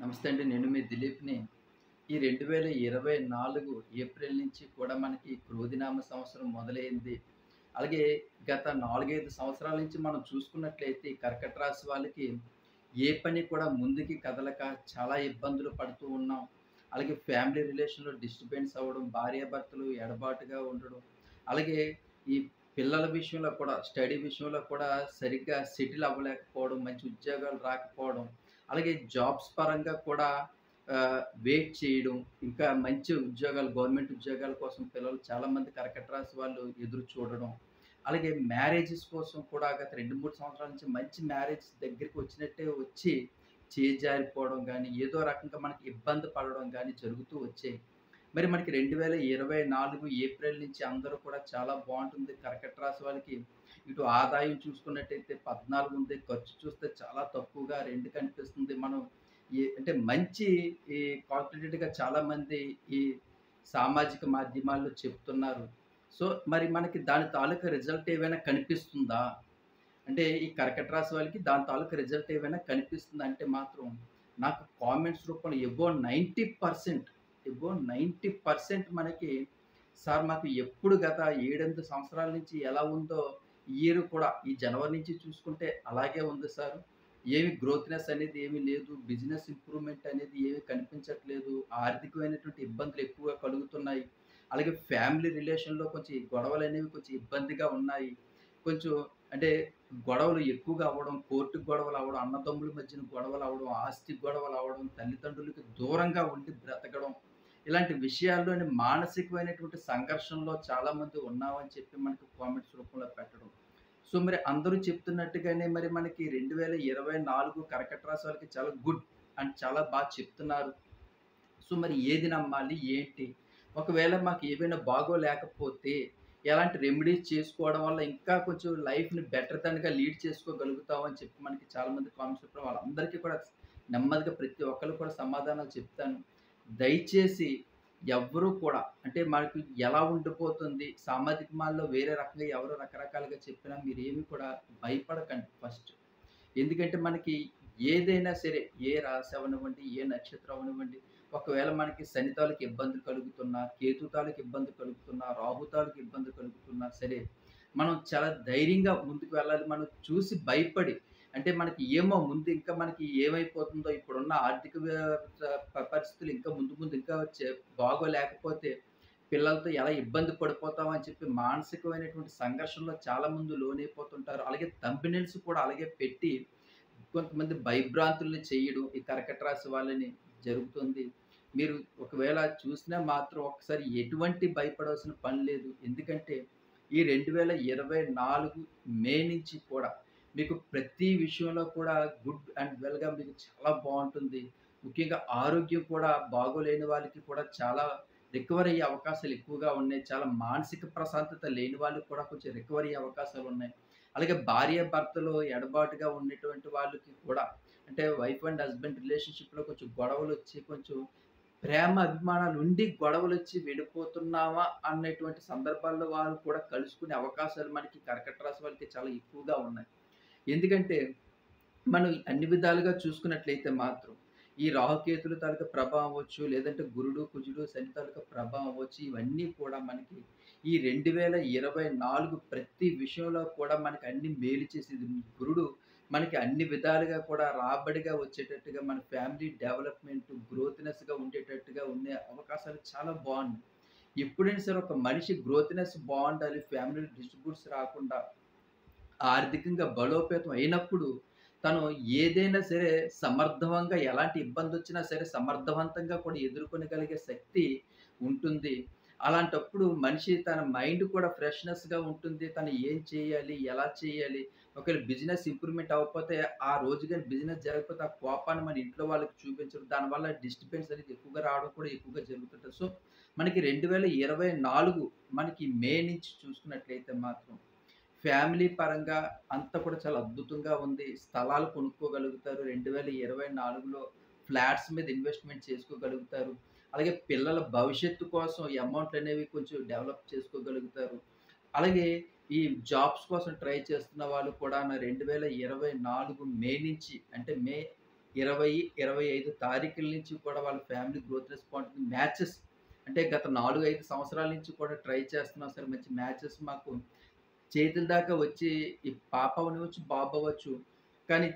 నమస్తే అండి. నేను మీ దిలీప్‌ని. ఈ 2024 ఏప్రిల్ నుంచి కూడా మనకి క్రోధినామ సంవత్సరం మొదలైంది. అలాగే గత 4, 5 సంవత్సరాల నుంచి మనం చూసుకున్నట్లయితే ఈ కర్కట రాశి వాళ్ళకి ఏ పని కూడా ముందుకి కదలక చాలా ఇబ్బందులు పడుతూ ఉన్నాం. అలాగే ఫ్యామిలీ రిలేషన్‌లో డిస్టర్బెన్స్ అవ్వడం, భార్యాభర్తలు ఎడబాటుగా ఉండడం, అలాగే ఈ పిల్లల విషయంలో కూడా స్టడీ విషయంలో కూడా సరిగ్గా సెటిల్ అవ్వలేకపోవడం, మంచి ఉద్యోగాలు రాకపోవడం, అలాగే జాబ్స్ పరంగా కూడా వెయిట్ చేయడం, ఇంకా మంచి ఉద్యోగాలు గవర్నమెంట్ ఉద్యోగాల కోసం పిల్లలు చాలామంది కర్కట రాశి వాళ్ళు ఎదురు చూడడం. అలాగే మ్యారేజెస్ కోసం కూడా గత 2, 3 సంవత్సరాల నుంచి మంచి మ్యారేజ్ దగ్గరికి వచ్చినట్టే వచ్చి చేజారిపోవడం గానీ, ఏదో రకంగా మనకి ఇబ్బంది పడడం గానీ జరుగుతూ వచ్చాయి. మరి మనకి 2024 ఏప్రిల్ నుంచి అందరూ కూడా చాలా బావుంటుంది. కర్కట రాశి వాళ్ళకి ఇటు ఆదాయం చూసుకున్నట్టయితే 14 ఉంది. ఖర్చు చూస్తే చాలా తక్కువగా 2 కనిపిస్తుంది. మనం అంటే మంచి ఈ కాల్కులేటెడ్‌గా చాలామంది ఈ సామాజిక మాధ్యమాల్లో చెప్తున్నారు. సో, మరి మనకి దాని తాలూకా రిజల్ట్ ఏవైనా కనిపిస్తుందా? అంటే ఈ కర్కట రాశి వాళ్ళకి దాని తాలూకా రిజల్ట్ ఏవైనా కనిపిస్తుందా అంటే మాత్రం నాకు కామెంట్స్ రూపంలో అబోవ్ 90% అబోవ్ 90% మనకి సార్ మాకు ఎప్పుడు గత 7, 8 సంవత్సరాల నుంచి ఎలా ఉందో ఈ ఇయర్ కూడా ఈ జనవరి నుంచి చూసుకుంటే అలాగే ఉంది సార్. ఏమి గ్రోత్‌నెస్ అనేది ఏమీ లేదు. బిజినెస్ ఇంప్రూవ్‌మెంట్ అనేది ఏమీ కనిపించట్లేదు. ఆర్థికమైనటువంటి ఇబ్బందులు ఎక్కువగా కలుగుతున్నాయి. అలాగే ఫ్యామిలీ రిలేషన్‌లో కొంచెం ఈ గొడవలనేవి కొంచెం ఇబ్బందిగా ఉన్నాయి. కొంచెం అంటే గొడవలు ఎక్కువగా అవ్వడం, కోర్టు గొడవలవ్వడం, అన్నదమ్ముల మధ్యన గొడవలవ్వడం, ఆస్తి గొడవలవ్వడం, తల్లిదండ్రులకి దూరంగా ఉండి బ్రతకడం. ఇలాంటి విషయాల్లోని మానసికమైనటువంటి సంఘర్షణలో చాలామంది ఉన్నామని చెప్పి మనకి కామెంట్స్ రూపంలో పెట్టడం. సో, మరి అందరూ చెప్తున్నట్టుగానే మరి మనకి 2024 కర్కట రాశి వాళ్ళకి చాలా గుడ్ అండ్ చాలా చెప్తున్నారు. సో, మరి ఏది నమ్మాలి? ఏంటి? ఒకవేళ మాకు ఏవైనా బాగోలేకపోతే ఎలాంటి రెమెడీస్ చేసుకోవడం వల్ల ఇంకా కొంచెం లైఫ్‌ని బెటర్ దాన్‌గా లీడ్ చేసుకోగలుగుతాం అని చెప్పి మనకి చాలామంది కామెంట్స్ చెప్పడం వాళ్ళందరికీ కూడా నెమ్మదిగా ప్రతి ఒక్కళ్ళు కూడా సమాధానాలు చెప్తాను. దయచేసి ఎవ్వరూ కూడా అంటే మనకు ఎలా ఉండిపోతుంది సామాజిక మాల్లో వేరే రకంగా ఎవరో రకరకాలుగా చెప్పినా మీరేమి కూడా భయపడకండి ఫస్ట్. ఎందుకంటే మనకి ఏదైనా సరే, ఏ రాశి అవ్వనివ్వండి, ఏ నక్షత్రం అవ్వనివ్వండి, ఒకవేళ మనకి శని తాలూకు ఇబ్బందులు కలుగుతున్నా, కేతు తాలూకు ఇబ్బంది కలుగుతున్నా, రాహు తాలూకు ఇబ్బంది కలుగుతున్నా సరే, మనం చాలా ధైర్యంగా ముందుకు వెళ్ళాలి. మనం చూసి భయపడి అంటే మనకి ఏమో ముందు ఇంకా మనకి ఏమైపోతుందో ఇప్పుడున్న ఆర్థిక పరిస్థితులు ఇంకా ముందు ముందు ఇంకా బాగోలేకపోతే పిల్లలతో ఎలా ఇబ్బంది పడిపోతాం అని చెప్పి మానసికమైనటువంటి సంఘర్షణలో చాలామంది లోనైపోతుంటారు. అలాగే థంబ్‌నెయిల్స్ కూడా అలాగే పెట్టి కొంతమంది భయభ్రాంతుల్ని చేయడం ఈ కర్కట రాశి వాళ్ళని జరుగుతుంది. మీరు ఒకవేళ చూసినా మాత్రం ఒక్కసారి ఎటువంటి భయపడాల్సిన పని లేదు. ఎందుకంటే ఈ 2024 మే నుంచి కూడా మీకు ప్రతి విషయంలో కూడా గుడ్ అండ్ వెల్‌గా మీకు చాలా బావుంటుంది. ముఖ్యంగా ఆరోగ్యం కూడా బాగోలేని వాళ్ళకి కూడా చాలా రికవర్ అయ్యే అవకాశాలు ఎక్కువగా ఉన్నాయి. చాలా మానసిక ప్రశాంతత లేని వాళ్ళకి కూడా కొంచెం రికవర్ అయ్యే అవకాశాలున్నాయి. అలాగే భార్యాభర్తలు ఎడబాటుగా ఉన్నటువంటి వాళ్ళకి కూడా అంటే వైఫ్ అండ్ హస్బెండ్ రిలేషన్‌షిప్‌లో కొంచెం గొడవలొచ్చి కొంచెం ప్రేమ అభిమానాలుండి గొడవలొచ్చి విడిపోతున్నామా అనేటువంటి సందర్భాల్లో వాళ్ళు కూడా కలుసుకునే అవకాశాలు మనకి కర్కట రాశి వాళ్ళకి చాలా ఎక్కువగా ఉన్నాయి. ఎందుకంటే మనం అన్ని విధాలుగా చూసుకున్నట్లయితే మాత్రం, ఈ రాహుకేతుల తాలూకా ప్రభావం అవ్వచ్చు, లేదంటే గురుడు, కుజుడు, శని తాలూకా ప్రభావం అవ్వచ్చు, ఇవన్నీ కూడా మనకి ఈ 2024 ప్రతి విషయంలో కూడా మనకి అన్ని మేలు చేసేది. గురుడు మనకి అన్ని విధాలుగా కూడా రాబడిగా వచ్చేటట్టుగా మన ఫ్యామిలీ డెవలప్‌మెంట్, గ్రోత్‌నెస్‌గా ఉండేటట్టుగా ఉండే అవకాశాలు చాలా బావున్నాయి. ఎప్పుడైనా సరే ఒక మనిషి గ్రోత్‌నెస్ బావుండాలి, ఫ్యామిలీలో డిస్ట్రిబ్యూట్స్ రాకుండా ఆర్థికంగా బలోపేతం అయినప్పుడు, తను ఏదైనా సరే సమర్థవంగా ఎలాంటి ఇబ్బందొచ్చినా సరే సమర్థవంతంగా కూడా ఎదుర్కొనగలిగే శక్తి ఉంటుంది. అలాంటప్పుడు మనిషి తన మైండ్ కూడా ఫ్రెష్‌నెస్‌గా ఉంటుంది. తను ఏం చేయాలి? ఎలా చేయాలి? ఒకవేళ బిజినెస్ ఇంప్రూవ్‌మెంట్ అవ్వకపోతే, ఆ రోజు గాని బిజినెస్ జరగకపోతే, ఆ కోపాన్ని మన ఇంట్లో వాళ్ళకి చూపించడం. దానివల్ల డిస్టర్బెన్స్ అనేది ఎక్కువగా రావడం కూడా ఎక్కువగా జరుగుతుంటది. సో, మనకి 2024 మనకి మే నుంచి చూసుకున్నట్లయితే మాత్రం ఫ్యామిలీ పరంగా అంతా కూడా చాలా అద్భుతంగా ఉంది. స్థలాలు కొనుక్కోగలుగుతారు. 2024లో ఫ్లాట్స్ మీద ఇన్వెస్ట్‌మెంట్ చేసుకోగలుగుతారు. అలాగే పిల్లల భవిష్యత్తు కోసం ఈ అమౌంట్‌లనేవి కొంచెం డెవలప్ చేసుకోగలుగుతారు. అలాగే ఈ జాబ్స్ కోసం ట్రై చేస్తున్న వాళ్ళు కూడా 2024 మే నుంచి అంటే మే 20, 25 తారీఖుల నుంచి కూడా వాళ్ళ ఫ్యామిలీ గ్రోత్ రెస్పాండ్ మ్యాచెస్ అంటే గత 4, 5 సంవత్సరాల నుంచి కూడా ట్రై చేస్తున్నాం సార్. మంచి మ్యాచెస్ మాకు చేతుల దాకా వచ్చి ఈ పాప అవ్వనివ్వచ్చు, బాబు అవ్వచ్చు. కానీ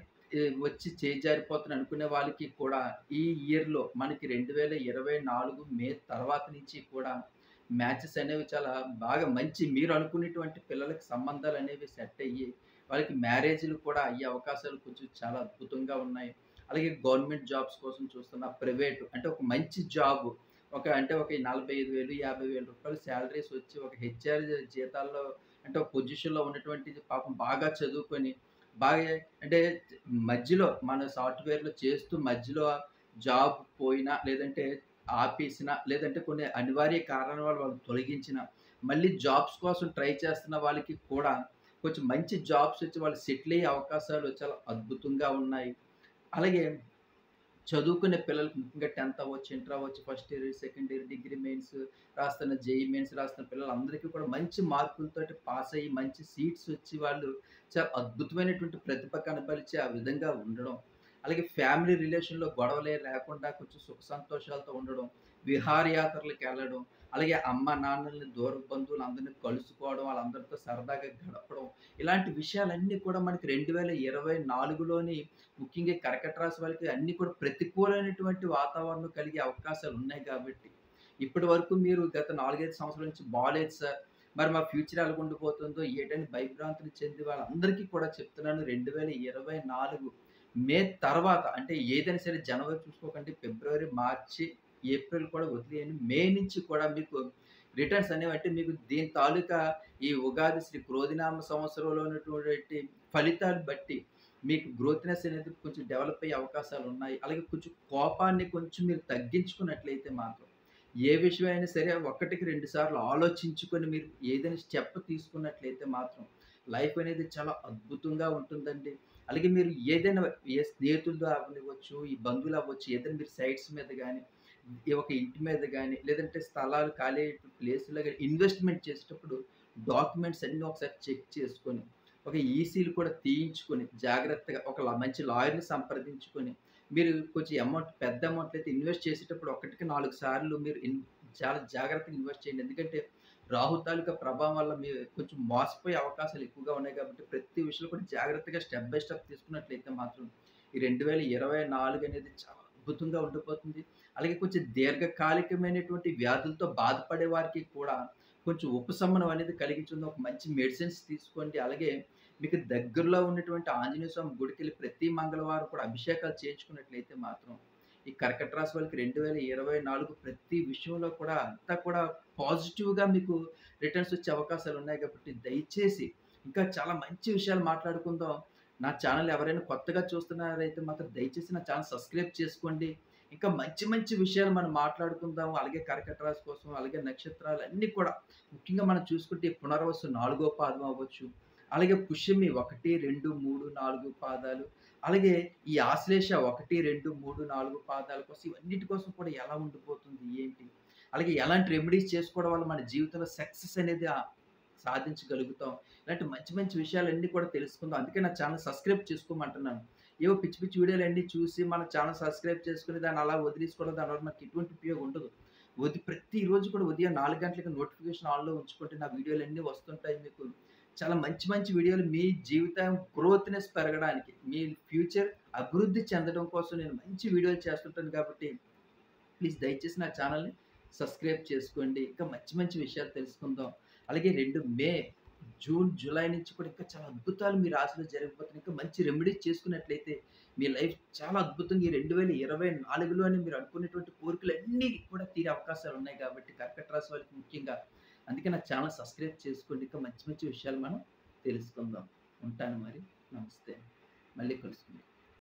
వచ్చి చేయి జారిపోతుంది అనుకునే వాళ్ళకి కూడా ఈ ఇయర్‌లో మనకి 2024 మే తర్వాత నుంచి కూడా మ్యాచెస్ అనేవి చాలా బాగా మంచి మీరు అనుకునేటువంటి పిల్లలకి సంబంధాలనేవి సెట్ అయ్యి, వాళ్ళకి మ్యారేజ్‌లు కూడా అయ్యే అవకాశాలు కొంచెం చాలా అద్భుతంగా ఉన్నాయి. అలాగే గవర్నమెంట్ జాబ్స్ కోసం చూస్తున్న ప్రైవేట్ అంటే ఒక మంచి జాబ్ ఒక 45,000, 50,000 రూపాయలు సాలరీస్ వచ్చి ఒక హెచ్ఆర్ జీతాల్లో అంటే ఒక పొజిషన్‌లో ఉన్నటువంటిది పాపం బాగా చదువుకొని, బాగా అంటే మధ్యలో మన సాఫ్ట్‌వేర్‌లో చేస్తూ మధ్యలో జాబ్ పోయినా, లేదంటే ఆపేసినా, లేదంటే కొన్ని అనివార్య కారణాల వల్ల వాళ్ళు తొలగించినా, మళ్ళీ జాబ్స్ కోసం ట్రై చేస్తున్న వాళ్ళకి కూడా కొంచెం మంచి జాబ్స్ వచ్చి వాళ్ళు సెటిల్ అయ్యే అవకాశాలు చాలా అద్భుతంగా ఉన్నాయి. అలాగే చదువుకునే పిల్లలకి ముఖ్యంగా 10థ్ అవ్వచ్చు, ఇంటర్ అవ్వచ్చు, first year, second year, degree mains రాస్తున్న, జేఈఈ మెయిన్స్ రాస్తున్న పిల్లలందరికీ కూడా మంచి మార్కులతోటి పాస్ అయ్యి, మంచి సీట్స్ వచ్చి వాళ్ళు చాలా అద్భుతమైనటువంటి ప్రతిభ కనబరిచి ఆ విధంగా ఉండడం. అలాగే ఫ్యామిలీ రిలేషన్‌లో గొడవలే లేకుండా కొంచెం సుఖ సంతోషాలతో ఉండడం, విహారయాత్రలకెళ్ళడం, అలాగే అమ్మ, నాన్నలని దూరపు బంధువులందరిని కలుసుకోవడం, వాళ్ళందరితో సరదాగా గడపడం. ఇలాంటి విషయాలన్నీ కూడా మనకి 2024లోని ముఖ్యంగా కర్కట రాశి వాళ్ళకి అన్నీ కూడా ప్రతికూలమైనటువంటి వాతావరణం కలిగే అవకాశాలున్నాయి కాబట్టి, ఇప్పటి వరకు మీరు గత 4, 5 సంవత్సరాల నుంచి బాలేదు సార్. మరి మా ఫ్యూచర్ ఎలాగుండిపోతుందో ఏటని భయభ్రాంతులు చెంది వాళ్ళందరికీ కూడా చెప్తున్నాను 2024 మే తర్వాత అంటే ఏదైనా సరే జనవరి చూసుకోకండి. ఫిబ్రవరి, మార్చి, ఏప్రిల్ కూడా వదిలేయండి. మే నుంచి కూడా మీకు రిటర్న్స్ అనేవి అంటే మీకు దీని తాలూకా ఈ ఉగాది శ్రీ క్రోధినామ సంవత్సరంలో ఉన్నటువంటి ఫలితాలు బట్టి మీకు గ్రోత్‌నెస్ అనేది కొంచెం డెవలప్ అయ్యే అవకాశాలున్నాయి. అలాగే కొంచెం కోపాన్ని కొంచెం మీరు తగ్గించుకున్నట్లయితే మాత్రం, ఏ విషయమైనా సరే ఒకటికి 2 సార్లు ఆలోచించుకొని మీరు ఏదైనా స్టెప్ తీసుకున్నట్లయితే మాత్రం లైఫ్ అనేది చాలా అద్భుతంగా ఉంటుందండి. అలాగే మీరు ఏదైనా ఏ స్నేహితులతో అవ్వనివ్వచ్చు, ఈ బంధువులు అవ్వచ్చు, ఏదైనా మీరు సైట్స్ మీద గాని, ఈ ఒక ఇంటి మీద గాని, లేదంటే స్థలాలు ఖాళీ ప్లేస్‌లో గాని ఇన్వెస్ట్‌మెంట్ చేసేటప్పుడు డాక్యుమెంట్స్ అన్నీ ఒకసారి చెక్ చేసుకొని ఒక ఈసీలు కూడా తీయించుకొని, జాగ్రత్తగా ఒక మంచి లాయర్‌ని సంప్రదించుకొని, మీరు కొంచెం అమౌంట్ పెద్ద అమౌంట్‌లో అయితే ఇన్వెస్ట్ చేసేటప్పుడు ఒకటికి 4 సార్లు మీరు చాలా జాగ్రత్తగా ఇన్వెస్ట్ చేయండి. ఎందుకంటే, రాహు తాలూకా ప్రభావం వల్ల మీరు కొంచెం మోసపోయే అవకాశాలు ఎక్కువగా ఉన్నాయి కాబట్టి, ప్రతి విషయంలో కూడా జాగ్రత్తగా స్టెప్ బై స్టెప్ తీసుకున్నట్లయితే మాత్రం, ఈ 2024 అనేది చాలా అద్భుతంగా ఉండిపోతుంది. అలాగే కొంచెం దీర్ఘకాలికమైనటువంటి వ్యాధులతో బాధపడే వారికి కూడా కొంచెం ఉపశమనం అనేది కలిగించుంది. ఒక మంచి మెడిసిన్స్ తీసుకోండి. అలాగే మీకు దగ్గరలో ఉన్నటువంటి ఆంజనేయ స్వామి గుడికెళ్ళి ప్రతి మంగళవారం కూడా అభిషేకాలు చేయించుకున్నట్లయితే మాత్రం, ఈ కర్కట రాశి వాళ్ళకి 2024 ప్రతి విషయంలో కూడా అంతా కూడా పాజిటివ్‌గా మీకు రిటర్న్స్ వచ్చే అవకాశాలున్నాయి కాబట్టి, దయచేసి ఇంకా చాలా మంచి విషయాలు మాట్లాడుకుందాం. నా ఛానెల్ ఎవరైనా కొత్తగా చూస్తున్నారైతే మాత్రం దయచేసి నా ఛానెల్ సబ్స్క్రైబ్ చేసుకోండి. ఇంకా మంచి మంచి విషయాలు మనం మాట్లాడుకుందాం. అలాగే కర్కట రాశి కోసం, అలాగే నక్షత్రాలన్నీ కూడా ముఖ్యంగా మనం చూసుకుంటే ఈ పునర్వసు 4 పాదం అవ్వచ్చు. అలాగే పుష్యమి 1, 2, 3, 4 పాదాలు. అలాగే ఈ ఆశ్లేష 1, 2, 3, 4 పాదాల కోసం ఇవన్నిటి కోసం కూడా ఎలా ఉండిపోతుంది? ఏంటి? అలాగే ఎలాంటి రెమెడీస్ చేసుకోవడం వల్ల మన జీవితంలో సక్సెస్ అనేది సాధించగలుగుతాం. ఇలాంటి మంచి మంచి విషయాలన్నీ కూడా తెలుసుకుందాం. అందుకే నా ఛానెల్ సబ్స్క్రైబ్ చేసుకోమంటున్నాను. ఏవో పిచ్చి పిచ్చి వీడియోలన్నీ చూసి మన ఛానెల్ సబ్స్క్రైబ్ చేసుకొని దాన్ని అలా వదిలేసుకోవడం దానివల్ల మనకి ఎటువంటి ఉపయోగం ఉండదు. ప్రతిరోజు కూడా ఉదయం 4 గంటలకి నోటిఫికేషన్ ఆన్‌లో ఉంచుకుంటే నా వీడియోలన్నీ వస్తుంటాయి మీకు. చాలా మంచి మంచి వీడియోలు మీ జీవితం గ్రోత్‌నెస్ పెరగడానికి, మీ ఫ్యూచర్ అభివృద్ధి చెందడం కోసం నేను మంచి వీడియోలు చేస్తుంటాను కాబట్టి, ప్లీజ్ దయచేసి నా ఛానెల్‌ని సబ్స్క్రైబ్ చేసుకోండి. ఇంకా మంచి మంచి విషయాలు తెలుసుకుందాం. అలాగే 2 మే, జూన్, జూలై నుంచి కూడా ఇంకా చాలా అద్భుతాలు మీ రాశిలో జరగబోతున్నాయి. ఇంకా మంచి రెమెడీస్ చేసుకున్నట్లయితే మీ లైఫ్ చాలా అద్భుతంగా ఈ 2024లోనే మీరు అనుకున్నటువంటి కోరికలన్నీ కూడా తీరే అవకాశాలున్నాయి కాబట్టి కర్కట రాశి వాళ్ళకి ముఖ్యంగా. అందుకే నా ఛానెల్ సబ్స్క్రైబ్ చేసుకోండి. ఇంకా మంచి మంచి విషయాలు మనం తెలుసుకుందాం. ఉంటాను మరి. నమస్తే. మళ్ళీ కలుసుకుందాం.